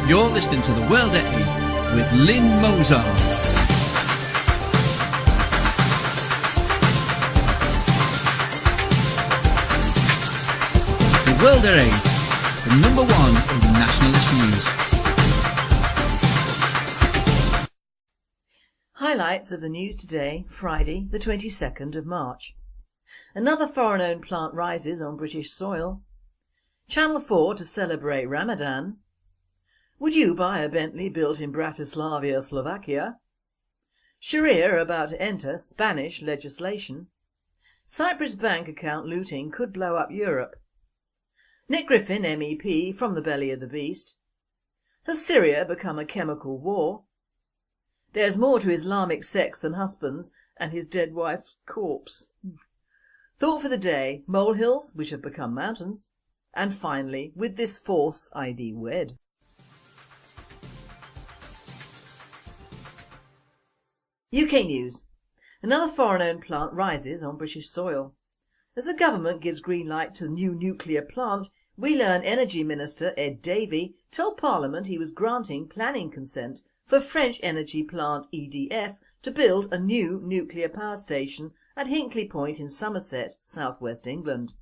You're listening to The World at 8 with Lynne Mozart. The World at 8, the number one in nationalist news. Highlights of the news today, Friday the 22nd of March. Another foreign-owned plant rises on British soil. Channel 4 to celebrate Ramadan. Would you buy a Bentley built in Bratislava, Slovakia? Sharia about to enter Spanish legislation. Cyprus bank account looting could blow up Europe. Nick Griffin MEP from the belly of the beast. Has Syria become a chemical war? There's more to Islamic sex than husbands and his dead wife's corpse. Thought for the day, molehills which have become mountains. And finally, with this force I thee wed. UK news. Another foreign-owned plant rises on British soil. As the government gives green light to the new nuclear plant, we learn Energy Minister Ed Davey told Parliament he was granting planning consent for French energy plant EDF to build a new nuclear power station at Hinkley Point in Somerset, southwest England.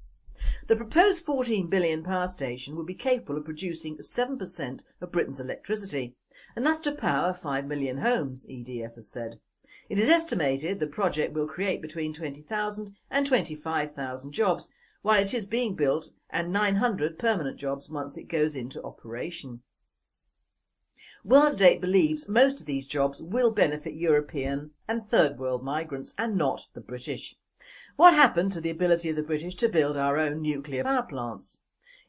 The proposed £14 billion power station would be capable of producing 7% of Britain's electricity, enough to power 5 million homes, EDF has said. It is estimated the project will create between 20,000 and 25,000 jobs while it is being built, and 900 permanent jobs once it goes into operation. World at 8 believes most of these jobs will benefit European and third world migrants and not the British. What happened to the ability of the British to build our own nuclear power plants?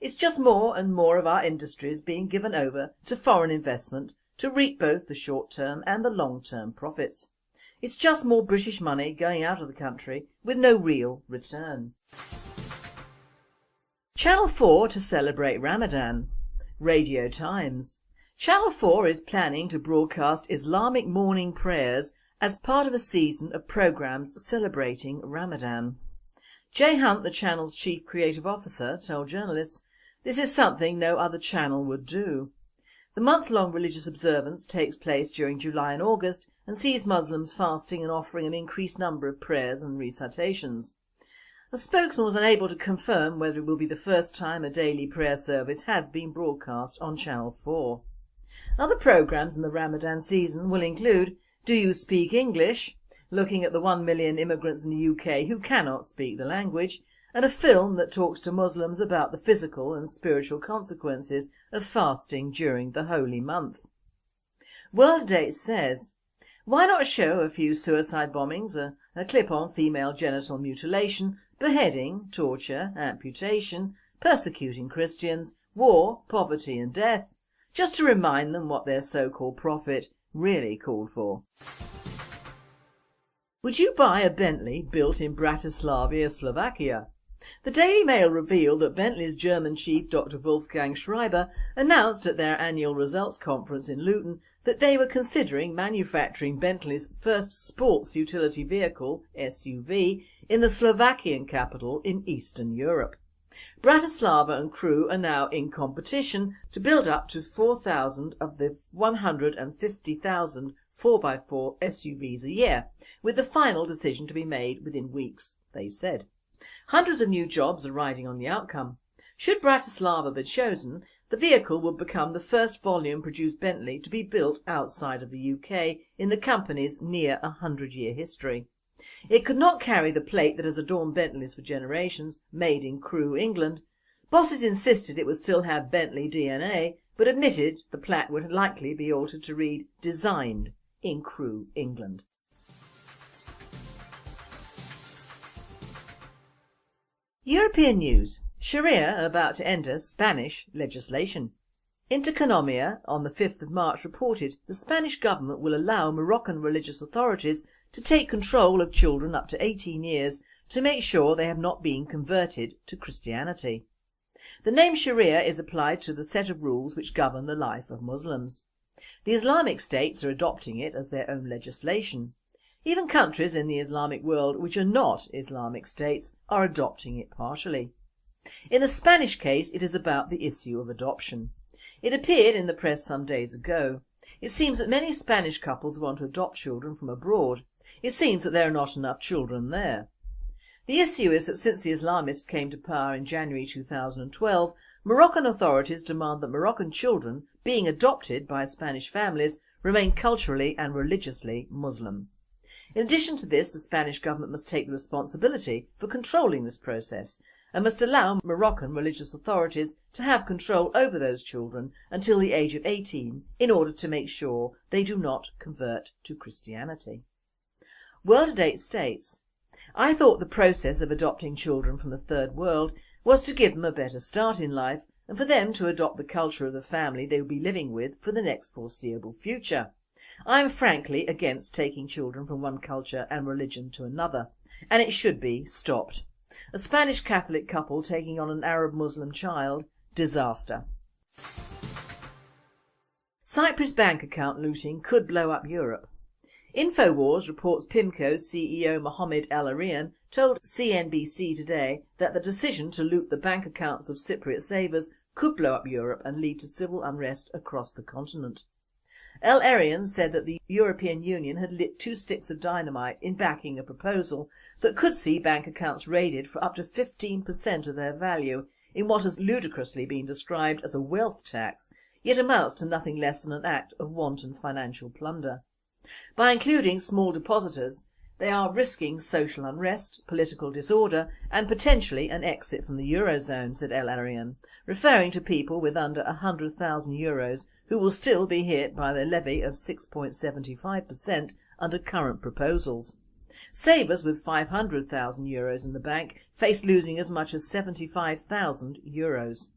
It's just more and more of our industries being given over to foreign investment to reap both the short-term and the long-term profits. It's just more British money going out of the country with no real return. Channel 4 to celebrate Ramadan. Radio Times. Channel 4 is planning to broadcast Islamic morning prayers as part of a season of programmes celebrating Ramadan. Jay Hunt, the channel's chief creative officer, told journalists, "This is something no other channel would do." The month-long religious observance takes place during July and August and sees Muslims fasting and offering an increased number of prayers and recitations. A spokesman was unable to confirm whether it will be the first time a daily prayer service has been broadcast on Channel 4. Other programmes in the Ramadan season will include Do You Speak English?, looking at the 1 million immigrants in the UK who cannot speak the language, and a film that talks to Muslims about the physical and spiritual consequences of fasting during the holy month. World at 8 says, why not show a few suicide bombings, a clip on female genital mutilation, beheading, torture, amputation, persecuting Christians, war, poverty and death, just to remind them what their so-called prophet really called for. Would you buy a Bentley built in Bratislava, Slovakia? The Daily Mail revealed that Bentley's German chief Dr. Wolfgang Schreiber announced at their annual results conference in Luton that they were considering manufacturing Bentley's first sports utility vehicle, SUV, in the Slovakian capital in Eastern Europe. Bratislava and crew are now in competition to build up to 4,000 of the 150,000 4x4 SUVs a year, with the final decision to be made within weeks, they said. Hundreds of new jobs are riding on the outcome. Should Bratislava be chosen, the vehicle would become the first volume-produced Bentley to be built outside of the UK in the company's near 100-year history. It could not carry the plate that has adorned Bentleys for generations, made in Crewe, England. Bosses insisted it would still have Bentley DNA, but admitted the plaque would likely be altered to read Designed in Crewe, England. European news. Sharia about to enter Spanish legislation. Intereconomia on the 5th of March reported the Spanish government will allow Moroccan religious authorities to take control of children up to 18 years to make sure they have not been converted to Christianity. The name Sharia is applied to the set of rules which govern the life of Muslims. The Islamic states are adopting it as their own legislation. Even countries in the Islamic world which are not Islamic states are adopting it partially. In the Spanish case, it is about the issue of adoption. It appeared in the press some days ago. It seems that many Spanish couples want to adopt children from abroad. It seems that there are not enough children there. The issue is that since the Islamists came to power in January 2012, Moroccan authorities demand that Moroccan children being adopted by Spanish families remain culturally and religiously Muslim. In addition to this, the Spanish government must take the responsibility for controlling this process and must allow Moroccan religious authorities to have control over those children until the age of 18 in order to make sure they do not convert to Christianity. World at 8 states. I thought the process of adopting children from the third world was to give them a better start in life and for them to adopt the culture of the family they will be living with for the next foreseeable future. I am frankly against taking children from one culture and religion to another, and it should be stopped. A Spanish Catholic couple taking on an Arab Muslim child, disaster. Cyprus bank account looting could blow up Europe. Infowars reports PIMCO CEO Mohamed El-Erian told CNBC today that the decision to loot the bank accounts of Cypriot savers could blow up Europe and lead to civil unrest across the continent. El-Erian said that the European Union had lit 2 sticks of dynamite in backing a proposal that could see bank accounts raided for up to 15% of their value in what has ludicrously been described as a wealth tax, yet amounts to nothing less than an act of wanton financial plunder. By including small depositors, they are risking social unrest, political disorder and potentially an exit from the Eurozone, said El-Erian, referring to people with under €100,000 who will still be hit by the levy of 6.75% under current proposals. Savers with €500,000 in the bank face losing as much as €75,000.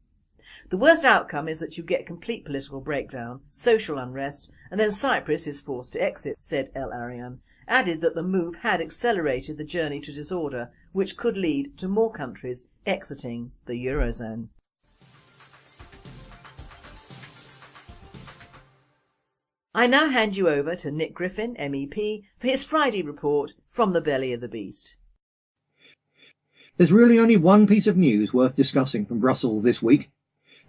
The worst outcome is that you get complete political breakdown, social unrest, and then Cyprus is forced to exit, said El-Erian, added that the move had accelerated the journey to disorder, which could lead to more countries exiting the Eurozone. I now hand you over to Nick Griffin MEP for his Friday report from the belly of the beast. There's really only one piece of news worth discussing from Brussels this week.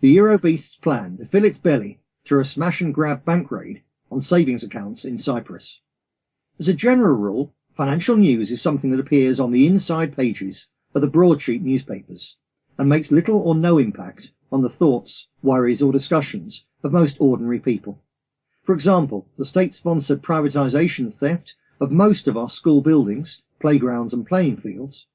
The Eurobeast's plan to fill its belly through a smash-and-grab bank raid on savings accounts in Cyprus. As a general rule, financial news is something that appears on the inside pages of the broadsheet newspapers and makes little or no impact on the thoughts, worries or discussions of most ordinary people. For example, the state-sponsored privatisation theft of most of our school buildings, playgrounds and playing fields,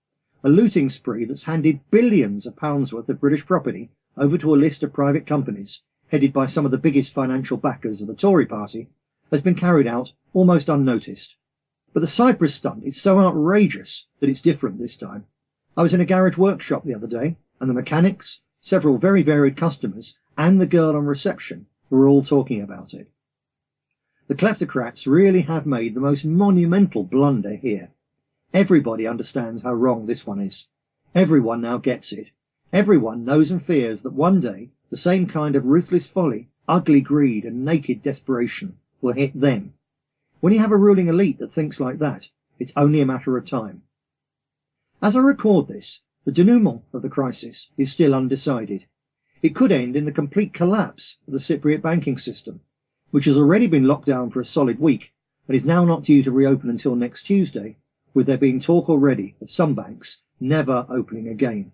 a looting spree that's handed billions of pounds worth of British property over to a list of private companies headed by some of the biggest financial backers of the Tory party, has been carried out almost unnoticed. But the Cyprus stunt is so outrageous that it's different this time. I was in a garage workshop the other day, and the mechanics, several very varied customers, and the girl on reception were all talking about it. The kleptocrats really have made the most monumental blunder here. Everybody understands how wrong this one is. Everyone now gets it. Everyone knows and fears that one day the same kind of ruthless folly, ugly greed and naked desperation will hit them. When you have a ruling elite that thinks like that, it's only a matter of time. As I record this, the denouement of the crisis is still undecided. It could end in the complete collapse of the Cypriot banking system, which has already been locked down for a solid week and is now not due to reopen until next Tuesday, with there being talk already of some banks never opening again.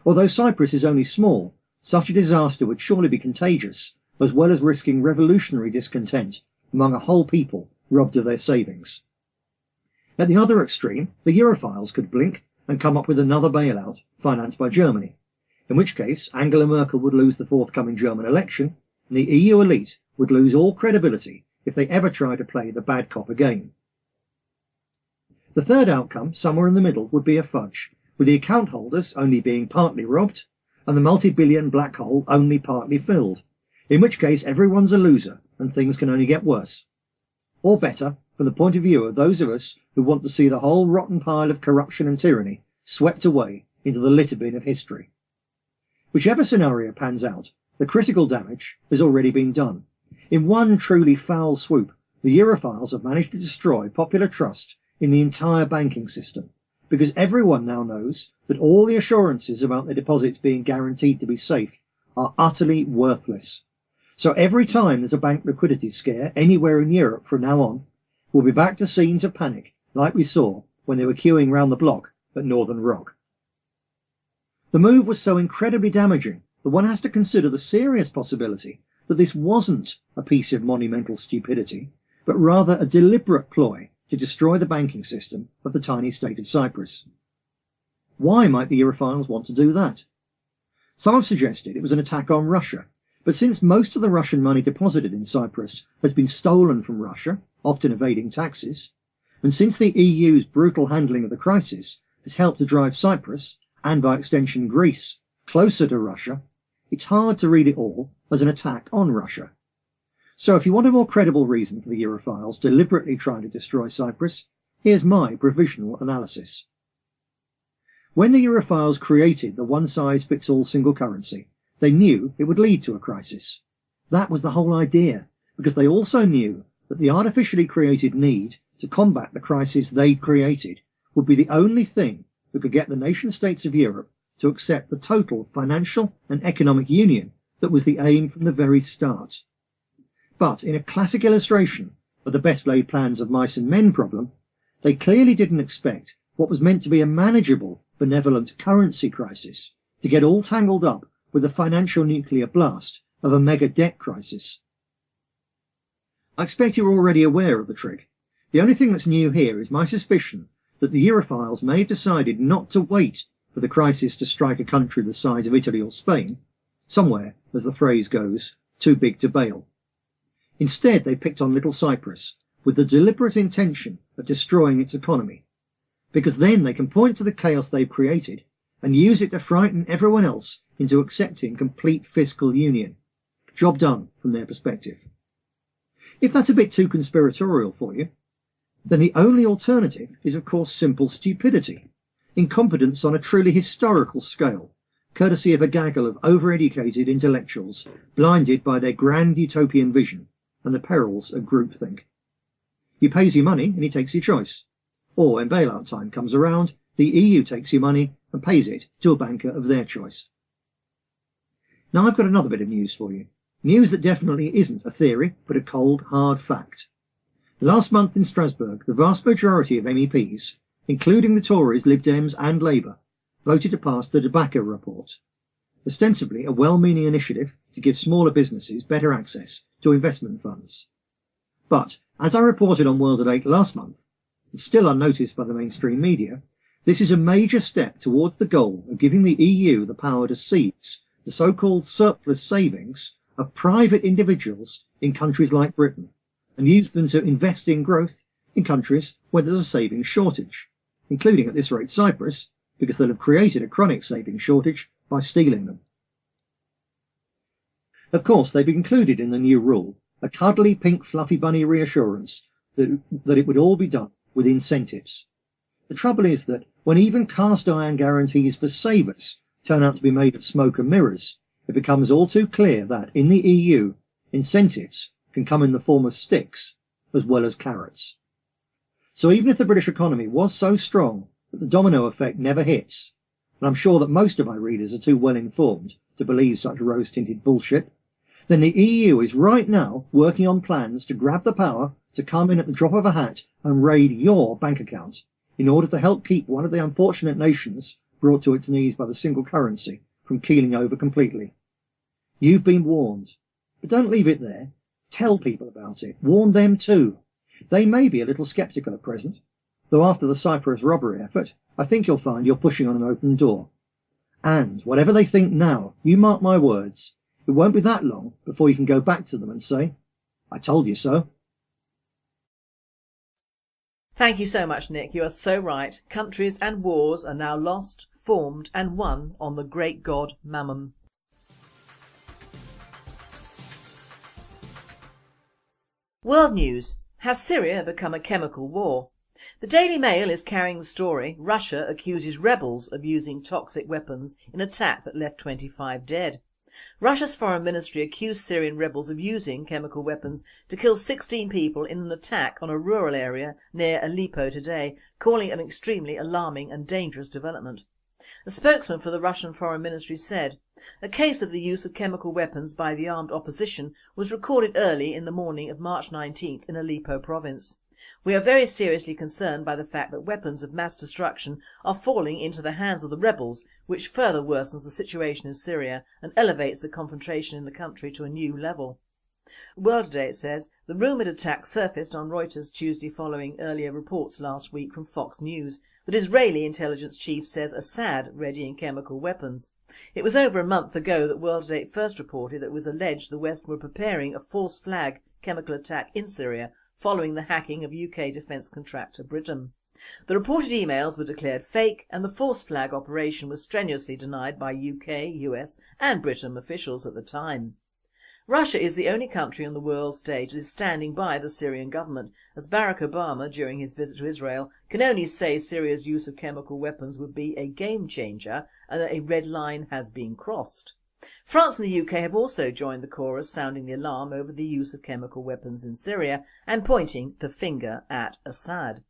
Although Cyprus is only small, such a disaster would surely be contagious, as well as risking revolutionary discontent among a whole people robbed of their savings. At the other extreme, the Europhiles could blink and come up with another bailout financed by Germany, in which case Angela Merkel would lose the forthcoming German election, and the EU elite would lose all credibility if they ever try to play the bad cop again. The third outcome, somewhere in the middle, would be a fudge, with the account holders only being partly robbed and the multi-billion black hole only partly filled, in which case everyone's a loser and things can only get worse. Or better, from the point of view of those of us who want to see the whole rotten pile of corruption and tyranny swept away into the litter bin of history. Whichever scenario pans out, the critical damage has already been done. In one truly foul swoop, the Europhiles have managed to destroy popular trust in the entire banking system, because everyone now knows that all the assurances about their deposits being guaranteed to be safe are utterly worthless, So every time there's a bank liquidity scare anywhere in Europe from now on, we'll be back to scenes of panic like we saw when they were queuing round the block at Northern Rock. The move was so incredibly damaging that one has to consider the serious possibility that this wasn't a piece of monumental stupidity, but rather a deliberate ploy to destroy the banking system of the tiny state of Cyprus. Why might the Europhiles want to do that? Some have suggested it was an attack on Russia, but since most of the Russian money deposited in Cyprus has been stolen from Russia, often evading taxes, and since the EU's brutal handling of the crisis has helped to drive Cyprus, and by extension Greece, closer to Russia, it's hard to read it all as an attack on Russia. So if you want a more credible reason for the Europhiles deliberately trying to destroy Cyprus, here's my provisional analysis. When the Europhiles created the one-size-fits-all single currency, they knew it would lead to a crisis. That was the whole idea, because they also knew that the artificially created need to combat the crisis they'd created would be the only thing that could get the nation-states of Europe to accept the total financial and economic union that was the aim from the very start. But in a classic illustration of the best-laid plans of mice and men problem, they clearly didn't expect what was meant to be a manageable, benevolent currency crisis to get all tangled up with the financial nuclear blast of a mega debt crisis. I expect you're already aware of the trick. The only thing that's new here is my suspicion that the Europhiles may have decided not to wait for the crisis to strike a country the size of Italy or Spain, somewhere, as the phrase goes, too big to bail. Instead, they picked on little Cyprus with the deliberate intention of destroying its economy, because then they can point to the chaos they've created and use it to frighten everyone else into accepting complete fiscal union. Job done from their perspective. If that's a bit too conspiratorial for you, then the only alternative is of course simple stupidity, incompetence on a truly historical scale, courtesy of a gaggle of over-educated intellectuals blinded by their grand utopian vision and the perils of groupthink. He pays you money and he takes your choice. Or when bailout time comes around, the EU takes your money and pays it to a banker of their choice. Now I've got another bit of news for you. News that definitely isn't a theory, but a cold, hard fact. Last month in Strasbourg, the vast majority of MEPs, including the Tories, Lib Dems and Labour, voted to pass the De Backer report, ostensibly a well-meaning initiative to give smaller businesses better access to investment funds. But, as I reported on World at 8 last month, and still unnoticed by the mainstream media, this is a major step towards the goal of giving the EU the power to seize the so-called surplus savings of private individuals in countries like Britain, and use them to invest in growth in countries where there's a savings shortage, including at this rate Cyprus, because they'll have created a chronic savings shortage by stealing them. Of course, they've included in the new rule a cuddly pink fluffy bunny reassurance that it would all be done with incentives. The trouble is that when even cast iron guarantees for savers turn out to be made of smoke and mirrors, it becomes all too clear that in the EU, incentives can come in the form of sticks as well as carrots. So even if the British economy was so strong that the domino effect never hits, and I'm sure that most of my readers are too well informed to believe such rose-tinted bullshit, then the EU is right now working on plans to grab the power to come in at the drop of a hat and raid your bank account in order to help keep one of the unfortunate nations brought to its knees by the single currency from keeling over completely. You've been warned, but don't leave it there. Tell people about it. Warn them too. They may be a little sceptical at present, though after the Cyprus robbery effort, I think you'll find you're pushing on an open door. And whatever they think now, you mark my words, it won't be that long before you can go back to them and say, I told you so. Thank you so much, Nick. You are so right. Countries and wars are now lost, formed and won on the great god Mammon. World news. Has Syria become a chemical war? The Daily Mail is carrying the story. Russia accuses rebels of using toxic weapons in attack that left 25 dead. Russia's foreign ministry accused Syrian rebels of using chemical weapons to kill 16 people in an attack on a rural area near Aleppo today, calling it an extremely alarming and dangerous development. A spokesman for the Russian foreign ministry said, A case of the use of chemical weapons by the armed opposition was recorded early in the morning of March 19th in Aleppo province. We are very seriously concerned by the fact that weapons of mass destruction are falling into the hands of the rebels, which further worsens the situation in Syria and elevates the confrontation in the country to a new level. World Today says the rumoured attack surfaced on Reuters Tuesday following earlier reports last week from Fox News that Israeli intelligence chief says Assad readying chemical weapons. It was over a month ago that World Today first reported that it was alleged the West were preparing a false flag chemical attack in Syria following the hacking of UK defence contractor Britain. The reported emails were declared fake and the false flag operation was strenuously denied by UK, US and Britain officials at the time. Russia is the only country on the world stage that is standing by the Syrian government, as Barack Obama, during his visit to Israel, can only say Syria's use of chemical weapons would be a game changer and that a red line has been crossed. France and the UK have also joined the chorus sounding the alarm over the use of chemical weapons in Syria and pointing the finger at Assad.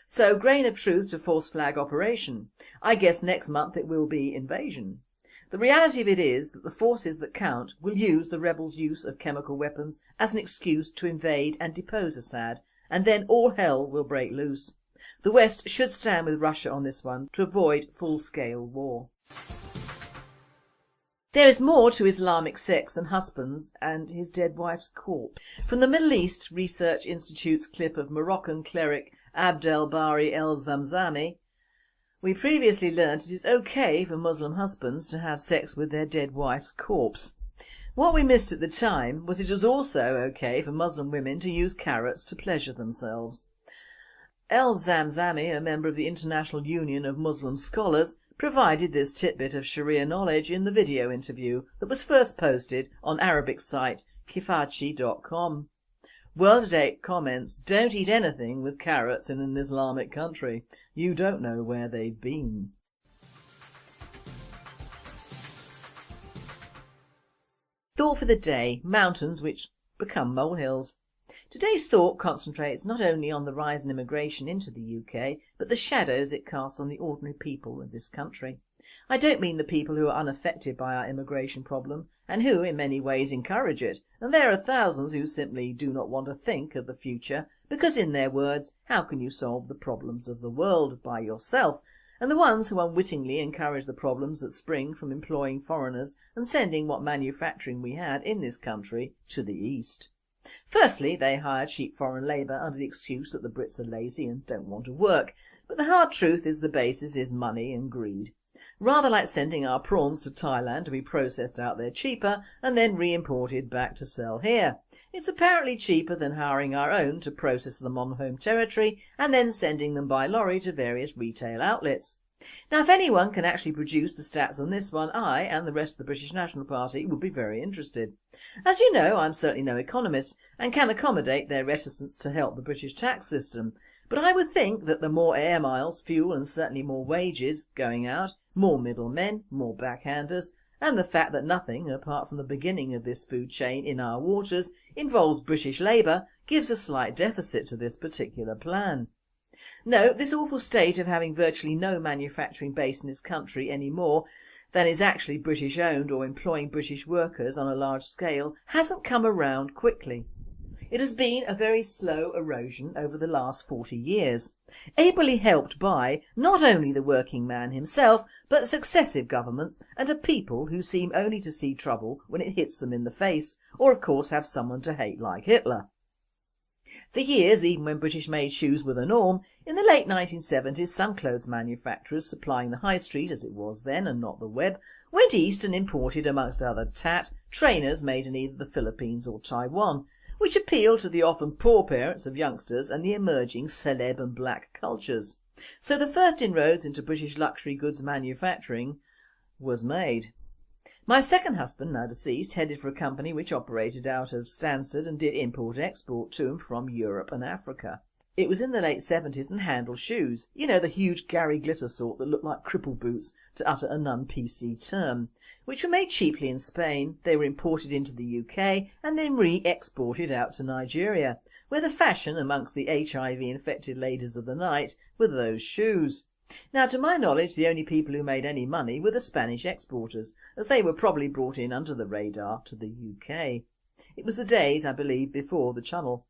So, grain of truth to false flag operation. I guess next month it will be invasion. The reality of it is that the forces that count will use the rebels' use of chemical weapons as an excuse to invade and depose Assad, and then all hell will break loose. The West should stand with Russia on this one to avoid full-scale war. There is more to Islamic sex than husbands and his dead wife's corpse. From the Middle East Research Institute's clip of Moroccan cleric Abdel Bari el-Zamzami, we previously learnt it is okay for Muslim husbands to have sex with their dead wife's corpse. What we missed at the time was it was also okay for Muslim women to use carrots to pleasure themselves. El-Zamzami, a member of the International Union of Muslim Scholars, provided this tidbit of Sharia knowledge in the video interview that was first posted on Arabic site kifachi.com. World Today comments, don't eat anything with carrots in an Islamic country. You don't know where they've been. Thought for the day, mountains which become molehills. Today's thought concentrates not only on the rise in immigration into the UK, but the shadows it casts on the ordinary people of this country. I don't mean the people who are unaffected by our immigration problem and who in many ways encourage it, and there are thousands who simply do not want to think of the future because, in their words, how can you solve the problems of the world by yourself, and the ones who unwittingly encourage the problems that spring from employing foreigners and sending what manufacturing we had in this country to the East. Firstly, they hire cheap foreign labour under the excuse that the Brits are lazy and don't want to work, but the hard truth is the basis is money and greed. Rather like sending our prawns to Thailand to be processed out there cheaper and then re-imported back to sell here. It's apparently cheaper than hiring our own to process them on home territory and then sending them by lorry to various retail outlets. Now, if anyone can actually produce the stats on this one, I and the rest of the British National Party would be very interested. As you know, I'm certainly no economist and can accommodate their reticence to help the British tax system, but I would think that the more air miles, fuel and certainly more wages going out, more middlemen, more backhanders, and the fact that nothing, apart from the beginning of this food chain in our waters, involves British labour, gives a slight deficit to this particular plan. No, this awful state of having virtually no manufacturing base in this country any more than is actually British owned or employing British workers on a large scale hasn't come around quickly. It has been a very slow erosion over the last 40 years, ably helped by not only the working man himself but successive governments and a people who seem only to see trouble when it hits them in the face, or of course have someone to hate like Hitler. For years, even when British-made shoes were the norm, in the late 1970s some clothes manufacturers supplying the high street as it was then and not the web went east and imported, amongst other tat, trainers made in either the Philippines or Taiwan, which appealed to the often poor parents of youngsters and the emerging celeb and black cultures. So the first inroads into British luxury goods manufacturing was made. My second husband, now deceased, headed for a company which operated out of Stansted and did import-export to and from Europe and Africa. It was in the late 70s and handled shoes, you know, the huge Gary Glitter sort that looked like cripple boots, to utter a non-PC term, which were made cheaply in Spain. They were imported into the UK and then re-exported out to Nigeria, where the fashion amongst the HIV-infected ladies of the night were those shoes. Now to my knowledge the only people who made any money were the Spanish exporters, as they were probably brought in under the radar to the UK. It was the days, I believe, before the Channel.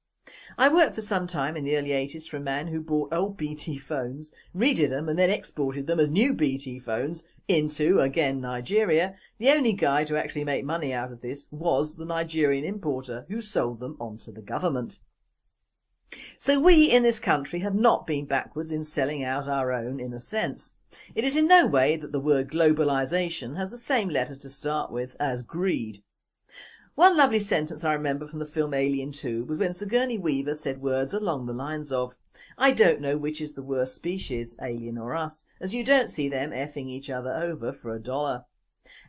I worked for some time in the early 80s for a man who bought old BT phones, redid them and then exported them as new BT phones into, again, Nigeria. The only guy to actually make money out of this was the Nigerian importer who sold them on to the government. So we in this country have not been backwards in selling out our own in a sense. It is in no way that the word globalisation has the same letter to start with as greed. One lovely sentence I remember from the film Alien 2 was when Sigourney Weaver said words along the lines of, "I don't know which is the worst species, alien or us, as you don't see them effing each other over for $1.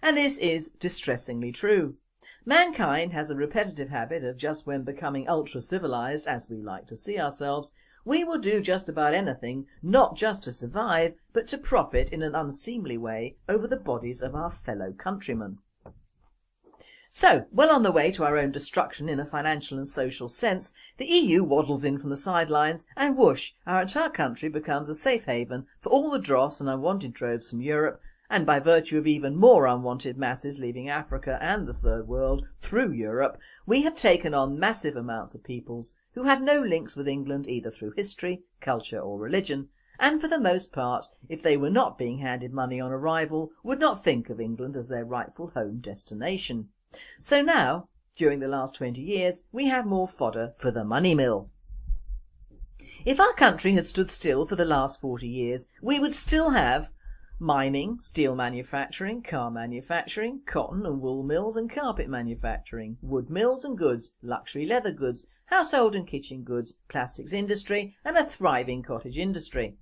And this is distressingly true. Mankind has a repetitive habit of just when becoming ultra-civilised, as we like to see ourselves, we will do just about anything, not just to survive, but to profit in an unseemly way over the bodies of our fellow countrymen. So, well on the way to our own destruction in a financial and social sense, the EU waddles in from the sidelines and whoosh, our entire country becomes a safe haven for all the dross and unwanted droves from Europe, and by virtue of even more unwanted masses leaving Africa and the Third World through Europe, we have taken on massive amounts of peoples who had no links with England either through history, culture or religion, and for the most part, if they were not being handed money on arrival, would not think of England as their rightful home destination. So now, during the last 20 years, we have more fodder for the money mill. If our country had stood still for the last 40 years, we would still have mining, steel manufacturing, car manufacturing, cotton and wool mills and carpet manufacturing, wood mills and goods, luxury leather goods, household and kitchen goods, plastics industry and a thriving cottage industry.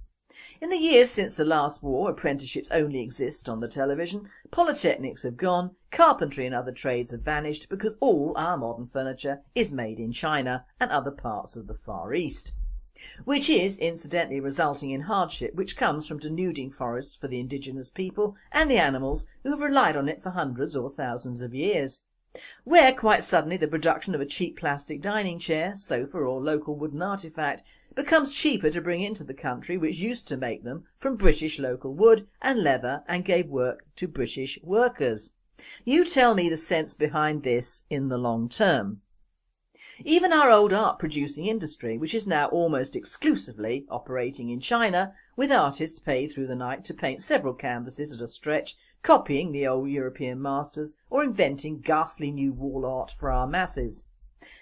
In the years since the last war, apprenticeships only exist on the television, polytechnics have gone, carpentry and other trades have vanished because all our modern furniture is made in China and other parts of the Far East. Which is incidentally resulting in hardship which comes from denuding forests for the indigenous people and the animals who have relied on it for hundreds or thousands of years. Where quite suddenly the production of a cheap plastic dining chair, sofa or local wooden artefact becomes cheaper to bring into the country which used to make them from British local wood and leather and gave work to British workers. You tell me the sense behind this in the long term. Even our old art producing industry, which is now almost exclusively operating in China, with artists paid through the night to paint several canvases at a stretch, copying the old European masters or inventing ghastly new wall art for our masses.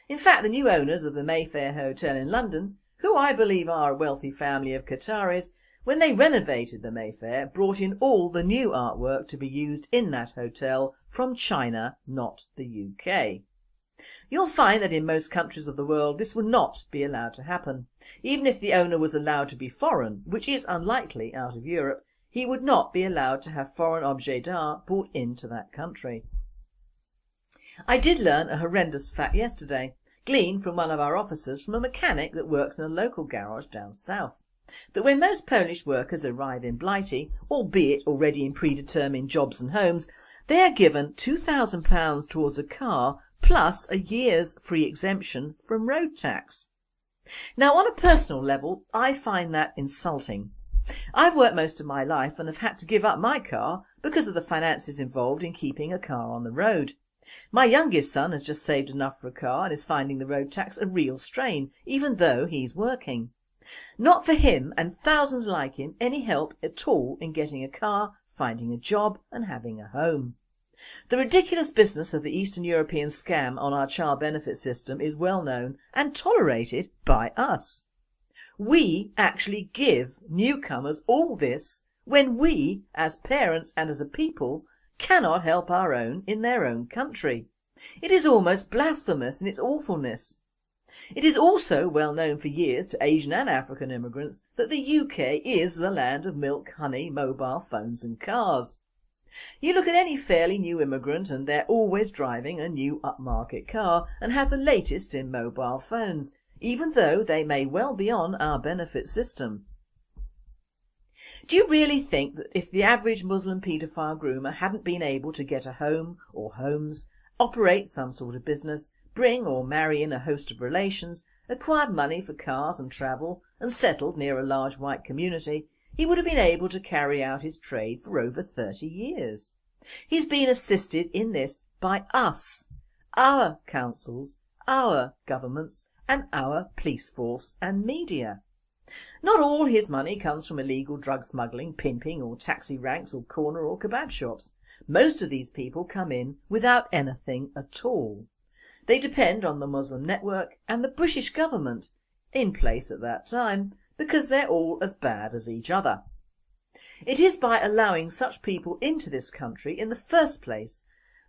In fact, the new owners of the Mayfair Hotel in London, who I believe are a wealthy family of Qataris, when they renovated the Mayfair, brought in all the new artwork to be used in that hotel from China, not the UK. You'll find that in most countries of the world this would not be allowed to happen. Even if the owner was allowed to be foreign, which is unlikely out of Europe, he would not be allowed to have foreign objets d'art brought into that country. I did learn a horrendous fact yesterday, gleaned from one of our officers from a mechanic that works in a local garage down south, that when most Polish workers arrive in Blighty, albeit already in predetermined jobs and homes, they are given £2,000 towards a car plus a year's free exemption from road tax. Now on a personal level, I find that insulting. I've worked most of my life and have had to give up my car because of the finances involved in keeping a car on the road. My youngest son has just saved enough for a car and is finding the road tax a real strain, even though he's working. Not for him and thousands like him any help at all in getting a car, finding a job and having a home. The ridiculous business of the Eastern European scam on our child benefit system is well known and tolerated by us. We actually give newcomers all this when we, as parents and as a people, cannot help our own in their own country. It is almost blasphemous in its awfulness. It is also well known for years to Asian and African immigrants that the UK is the land of milk, honey, mobile phones and cars. You look at any fairly new immigrant and they're always driving a new upmarket car and have the latest in mobile phones, even though they may well be on our benefit system. Do you really think that if the average Muslim paedophile groomer hadn't been able to get a home or homes, operate some sort of business, bring or marry in a host of relations, acquired money for cars and travel and settled near a large white community, he would have been able to carry out his trade for over 30 years. He's been assisted in this by us, our councils, our governments and our police force and media. Not all his money comes from illegal drug smuggling, pimping or taxi ranks or corner or kebab shops. Most of these people come in without anything at all. They depend on the Muslim network and the British government, in place at that time, because they're all as bad as each other. It is by allowing such people into this country in the first place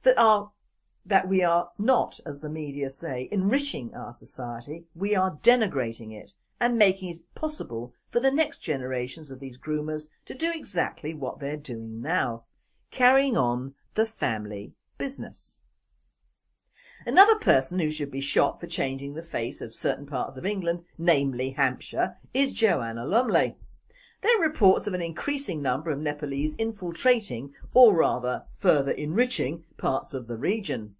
that we are not, as the media say, enriching our society, we are denigrating it and making it possible for the next generations of these groomers to do exactly what they're doing now, carrying on the family business. Another person who should be shot for changing the face of certain parts of England, namely Hampshire, is Joanna Lumley. There are reports of an increasing number of Nepalese infiltrating, or rather further enriching, parts of the region.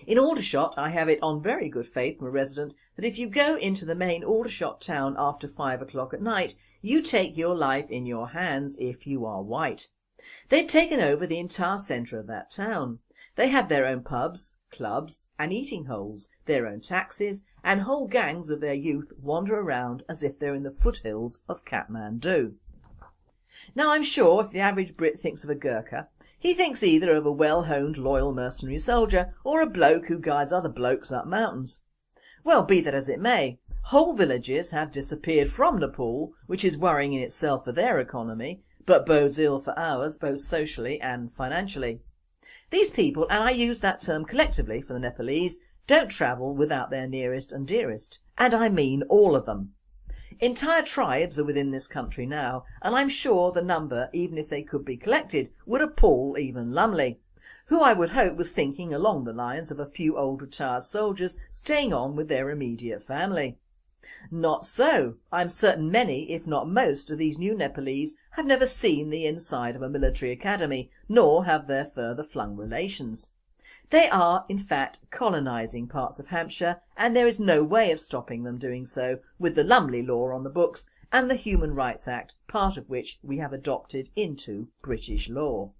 In Aldershot I have it on very good faith from a resident that if you go into the main Aldershot town after 5 o'clock at night, you take your life in your hands if you are white. They've taken over the entire centre of that town. They have their own pubs, clubs and eating holes, their own taxis, and whole gangs of their youth wander around as if they're in the foothills of Kathmandu. Now I'm sure if the average Brit thinks of a Gurkha, he thinks either of a well-honed loyal mercenary soldier or a bloke who guides other blokes up mountains. Well, be that as it may, whole villages have disappeared from Nepal, which is worrying in itself for their economy, but bodes ill for ours both socially and financially. These people, and I use that term collectively for the Nepalese, don't travel without their nearest and dearest, and I mean all of them. Entire tribes are within this country now, and I'm sure the number, even if they could be collected, would appall even Lumley, who I would hope was thinking along the lines of a few old retired soldiers staying on with their immediate family. Not so. I'm certain many, if not most, of these new Nepalese have never seen the inside of a military academy, nor have their further flung relations. They are, in fact, colonising parts of Hampshire, and there is no way of stopping them doing so with the Lumley law on the books and the Human Rights Act, part of which we have adopted into British law.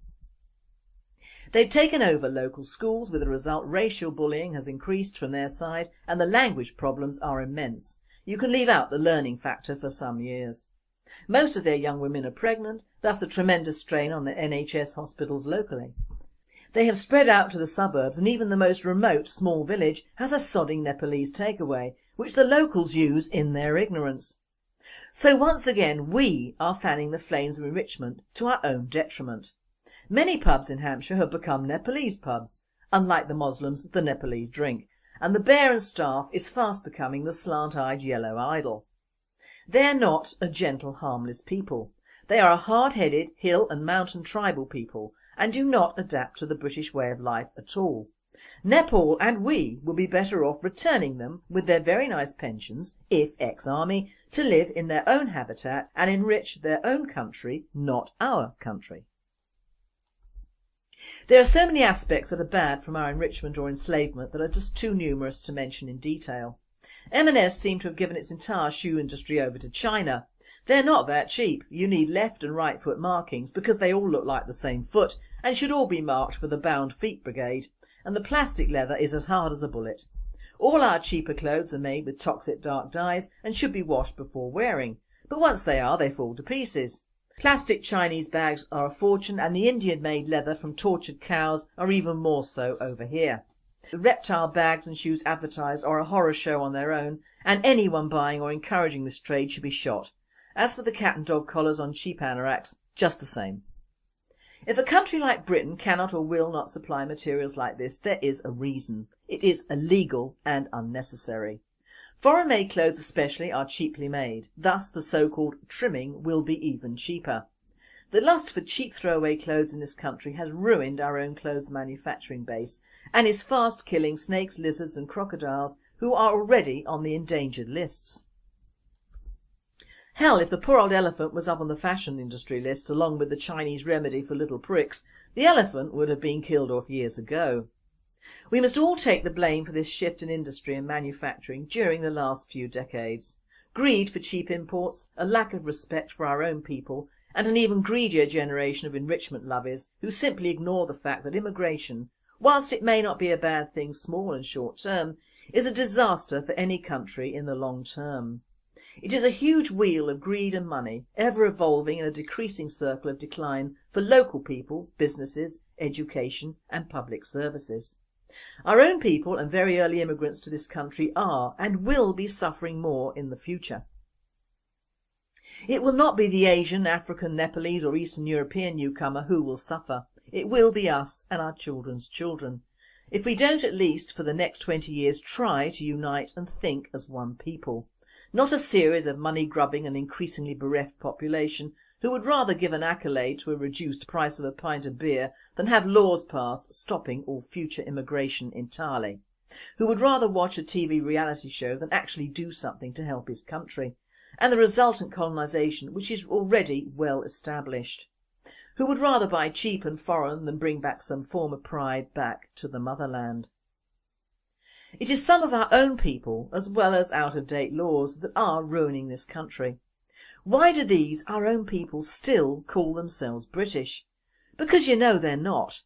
They've taken over local schools, with the result racial bullying has increased from their side and the language problems are immense. You can leave out the learning factor for some years. Most of their young women are pregnant, thus a tremendous strain on the NHS hospitals locally. They have spread out to the suburbs, and even the most remote small village has a sodding Nepalese takeaway, which the locals use in their ignorance. So once again we are fanning the flames of enrichment to our own detriment. Many pubs in Hampshire have become Nepalese pubs. Unlike the Muslims, the Nepalese drink, and the bear and staff is fast becoming the slant-eyed yellow idol. They are not a gentle, harmless people. They are a hard-headed hill and mountain tribal people and do not adapt to the British way of life at all. Nepal and we will be better off returning them with their very nice pensions, if ex-army, to live in their own habitat and enrich their own country, not our country. There are so many aspects that are bad from our enrichment or enslavement that are just too numerous to mention in detail. M&S seem to have given its entire shoe industry over to China. They're not that cheap. You need left and right foot markings because they all look like the same foot and should all be marked for the bound feet brigade, and the plastic leather is as hard as a bullet. All our cheaper clothes are made with toxic dark dyes and should be washed before wearing, but once they are, they fall to pieces. Plastic Chinese bags are a fortune, and the Indian-made leather from tortured cows are even more so over here. The reptile bags and shoes advertised are a horror show on their own, and anyone buying or encouraging this trade should be shot. As for the cat and dog collars on cheap anoraks, just the same. If a country like Britain cannot or will not supply materials like this, there is a reason. It is illegal and unnecessary. Foreign-made clothes especially are cheaply made, thus the so-called trimming will be even cheaper. The lust for cheap throwaway clothes in this country has ruined our own clothes manufacturing base and is fast killing snakes, lizards and crocodiles who are already on the endangered lists. Hell, if the poor old elephant was up on the fashion industry list along with the Chinese remedy for little pricks, the elephant would have been killed off years ago. We must all take the blame for this shift in industry and manufacturing during the last few decades. greed for cheap imports, a lack of respect for our own people, and an even greedier generation of enrichment lovies who simply ignore the fact that immigration, whilst it may not be a bad thing small and short term, is a disaster for any country in the long term. It is a huge wheel of greed and money, ever evolving in a decreasing circle of decline for local people, businesses, education and public services. Our own people and very early immigrants to this country are and will be suffering more in the future. It will not be the Asian, African, Nepalese or Eastern European newcomer who will suffer. It will be us and our children's children, if we don't at least for the next 20 years try to unite and think as one people. Not a series of money-grubbing and increasingly bereft population who would rather give an accolade to a reduced price of a pint of beer than have laws passed stopping all future immigration entirely, who would rather watch a TV reality show than actually do something to help his country, and the resultant colonisation which is already well established, who would rather buy cheap and foreign than bring back some form of pride back to the motherland. It is some of our own people, as well as out-of-date laws, that are ruining this country. Why do these, our own people, still call themselves British? Because you know they're not.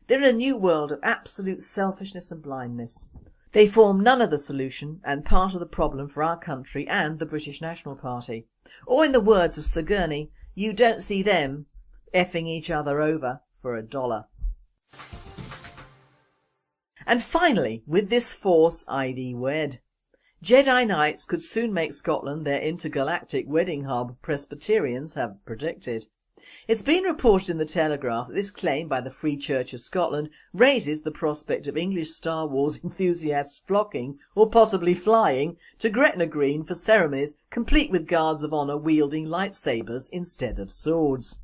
They're in a new world of absolute selfishness and blindness. They form none of the solution and part of the problem for our country and the British National Party. Or in the words of Sir Gurney, you don't see them effing each other over for $1. And finally, with this force I thee wed. Jedi Knights could soon make Scotland their intergalactic wedding hub, Presbyterians have predicted. It's been reported in the Telegraph that this claim by the Free Church of Scotland raises the prospect of English Star Wars enthusiasts flocking, or possibly flying, to Gretna Green for ceremonies complete with guards of honour wielding lightsabers instead of swords.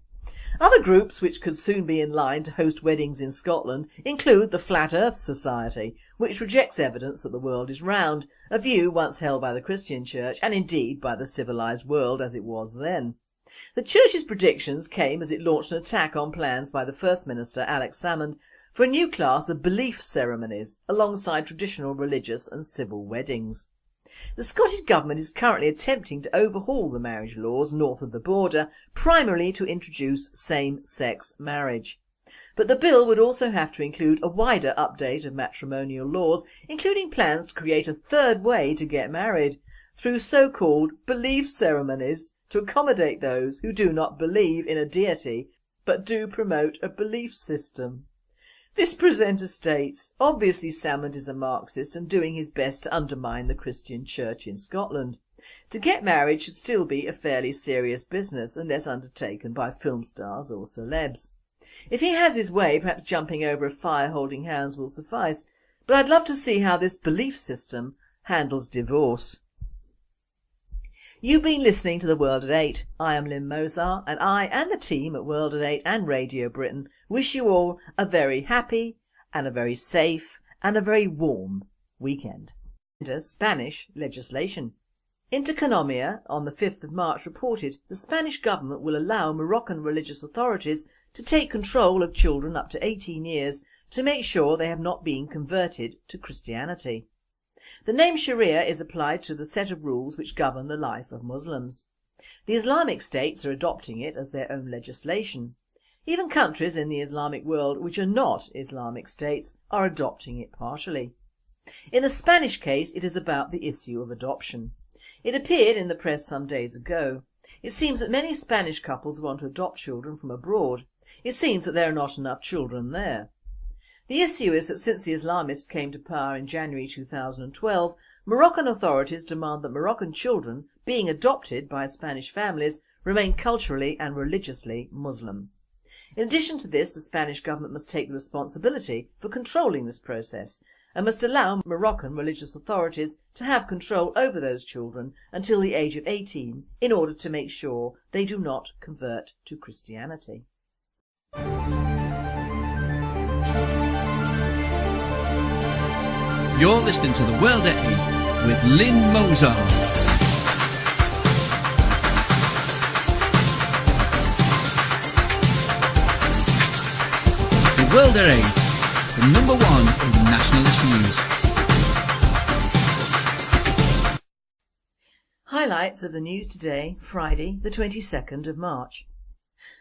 Other groups which could soon be in line to host weddings in Scotland include the Flat Earth Society, which rejects evidence that the world is round, a view once held by the Christian Church and indeed by the civilised world as it was then. The Church's predictions came as it launched an attack on plans by the First Minister, Alex Salmond, for a new class of belief ceremonies alongside traditional religious and civil weddings. The Scottish Government is currently attempting to overhaul the marriage laws north of the border, primarily to introduce same-sex marriage. But the bill would also have to include a wider update of matrimonial laws, including plans to create a third way to get married, through so-called belief ceremonies to accommodate those who do not believe in a deity but do promote a belief system. This presenter states, obviously Salmond is a Marxist and doing his best to undermine the Christian Church in Scotland. To get married should still be a fairly serious business unless undertaken by film stars or celebs. If he has his way, perhaps jumping over a fire holding hands will suffice, but I'd love to see how this belief system handles divorce. You've been listening to The World at 8. I am Lynne Mozart, and I and the team at World at 8 and Radio Britain wish you all a very happy and a very safe and a very warm weekend. Spanish legislation. Interconomia on the 5th of March reported the Spanish government will allow Moroccan religious authorities to take control of children up to 18 years to make sure they have not been converted to Christianity. The name Sharia is applied to the set of rules which govern the life of Muslims. The Islamic states are adopting it as their own legislation. Even countries in the Islamic world which are not Islamic states are adopting it partially. In the Spanish case, it is about the issue of adoption. It appeared in the press some days ago. It seems that many Spanish couples want to adopt children from abroad. It seems that there are not enough children there. The issue is that since the Islamists came to power in January 2012, Moroccan authorities demand that Moroccan children being adopted by Spanish families remain culturally and religiously Muslim. In addition to this, the Spanish government must take the responsibility for controlling this process and must allow Moroccan religious authorities to have control over those children until the age of 18 in order to make sure they do not convert to Christianity. You're listening to The World at 8 with Lynne Mozart. The World at 8, the number one in nationalist news. Highlights of the news today, Friday the 22nd of March.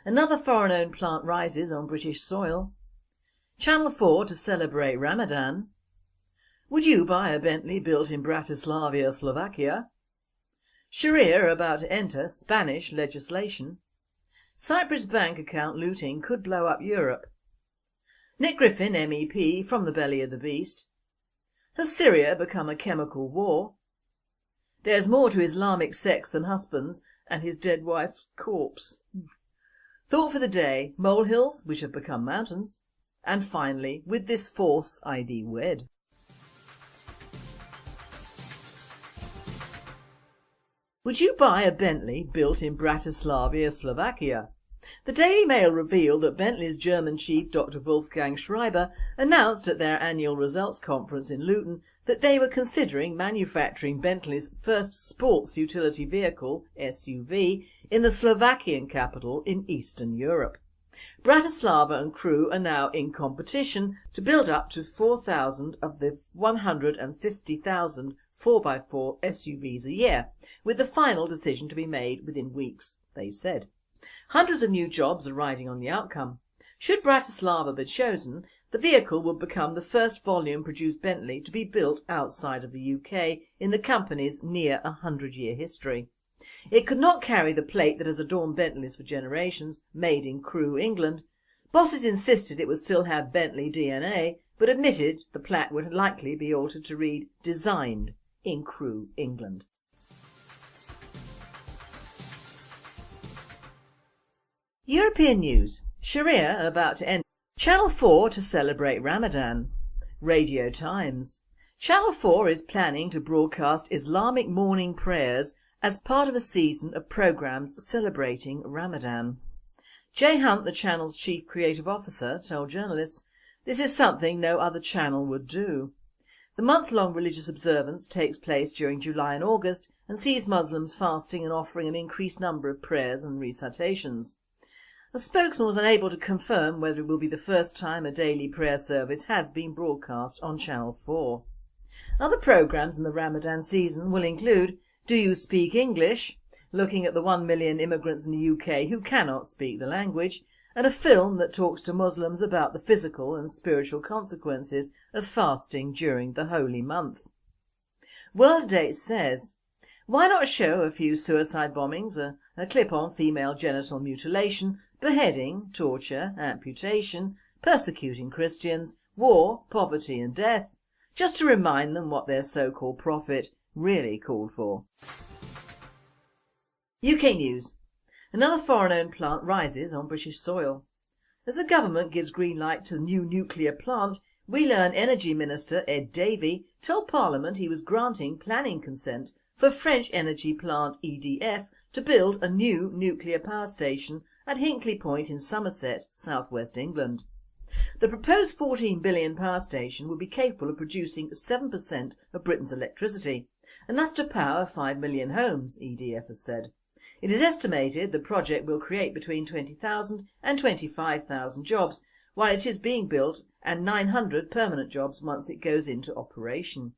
Another foreign-owned plant rises on British soil. Channel 4 to celebrate Ramadan. Would you buy a Bentley built in Bratislava, Slovakia? Sharia about to enter Spanish legislation. Cyprus bank account looting could blow up Europe. Nick Griffin MEP from the belly of the beast. Has Syria become a chemical war? There's more to Islamic sex than husbands and his dead wife's corpse. Thought for the day, molehills which have become mountains. And finally, with this force I thee wed. Would you buy a Bentley built in Bratislava, Slovakia? The Daily Mail revealed that Bentley's German chief Dr. Wolfgang Schreiber announced at their annual results conference in Luton that they were considering manufacturing Bentley's first sports utility vehicle, SUV, in the Slovakian capital in Eastern Europe. Bratislava and crew are now in competition to build up to 4,000 of the 150,000 4x4 SUVs a year, with the final decision to be made within weeks, they said. Hundreds of new jobs are riding on the outcome. Should Bratislava be chosen, the vehicle would become the first volume-produced Bentley to be built outside of the UK in the company's near 100-year history. It could not carry the plate that has adorned Bentleys for generations, made in Crewe, England. Bosses insisted it would still have Bentley DNA, but admitted the plaque would likely be altered to read "Designed in Crewe, England." European news. Sharia about to end. Channel 4 to celebrate Ramadan. Radio Times. Channel 4 is planning to broadcast Islamic morning prayers as part of a season of programmes celebrating Ramadan. Jay Hunt, the channel's chief creative officer, told journalists, "This is something no other channel would do." The month-long religious observance takes place during July and August and sees Muslims fasting and offering an increased number of prayers and recitations. A spokesman was unable to confirm whether it will be the first time a daily prayer service has been broadcast on Channel 4. Other programmes in the Ramadan season will include Do You Speak English?, looking at the 1 million immigrants in the UK who cannot speak the language, and a film that talks to Muslims about the physical and spiritual consequences of fasting during the holy month. World Date says, why not show a few suicide bombings, a clip on female genital mutilation, beheading, torture, amputation, persecuting Christians, war, poverty and death, just to remind them what their so-called prophet really called for. UK news. Another foreign-owned plant rises on British soil. As the government gives green light to the new nuclear plant, We Learn Energy Minister Ed Davey told Parliament he was granting planning consent for French energy plant EDF to build a new nuclear power station at Hinkley Point in Somerset, southwest England. The proposed £14 billion power station would be capable of producing 7% of Britain's electricity, enough to power 5 million homes, EDF has said. It is estimated the project will create between 20,000 and 25,000 jobs while it is being built, and 900 permanent jobs once it goes into operation.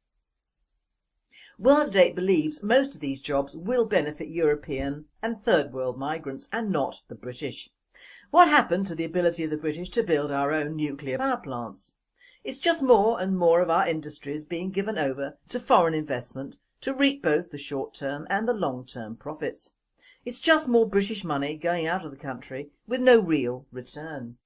World Date believes most of these jobs will benefit European and third world migrants and not the British. What happened to the ability of the British to build our own nuclear power plants? It's just more and more of our industries being given over to foreign investment to reap both the short-term and the long-term profits. It's just more British money going out of the country with no real return.